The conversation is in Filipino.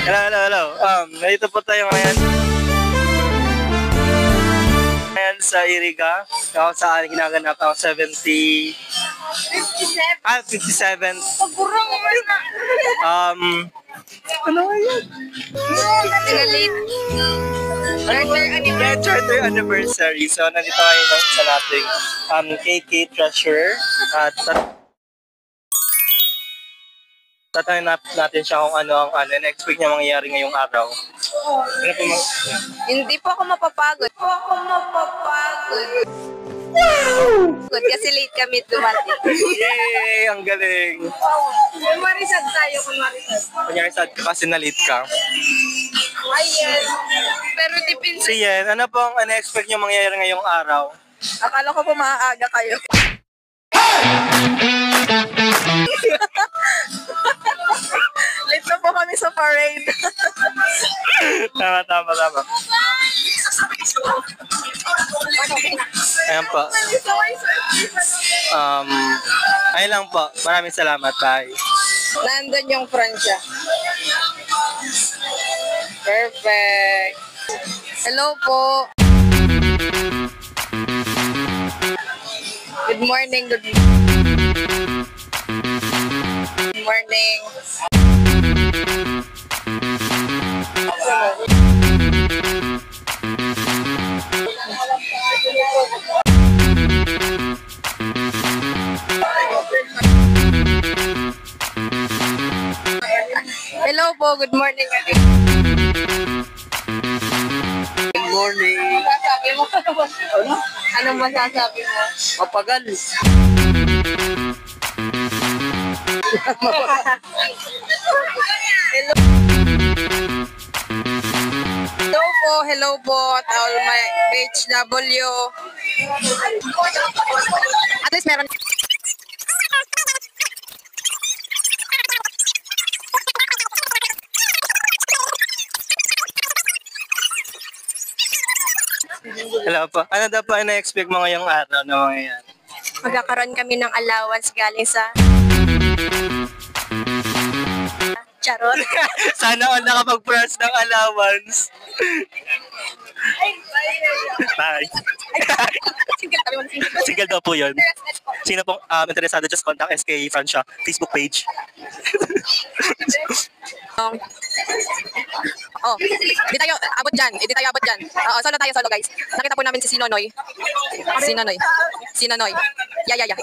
Hello. Narito po tayo ngayon. Ngayon sa Iriga. Ako saan ginaganap ako 57. 57. Pagkurang mo na. Ano nga yun? Charter anniversary. So, nandito ngayon sa nating KK Treasure. At tatanungin natin siya kung ano ang na-expect niya mangyayari ngayong araw. Ano po Hindi po ako mapapagod. Kasi late kami dumating. Yay! Ang galing! Marisad tayo kung marisad. Kunyari sad ka kasi na-late ka. Ayan. Pero dipin So yan, ano po ang na-expect niyo mangyayari ngayong araw? akala ko po maaaga kayo. Late na po kami sa parade. Tama. Ayan po. Ayun lang po. Maraming salamat. Bye. Nandun yung Francia. Perfect. Hello po. Good morning. Good morning. Hello po, good morning. Good morning. Masasabi mo? Anong masasabi mo? Mapagal. Hello po to all my HW. At least meron. Hello po. Ano daw po ang na-expect mo ngayong araw na mangyayari? Magkakaroon kami ng allowance galing sa Charot. Sana all nakapag-press ng allowance. Bye. Single daw po yun. Sino pong interesado, just contact SK Francia Facebook page. Di tayo abot dyan. Solo tayo, guys. Nakita po namin si Sinonoy. Sinonoy. Yeah.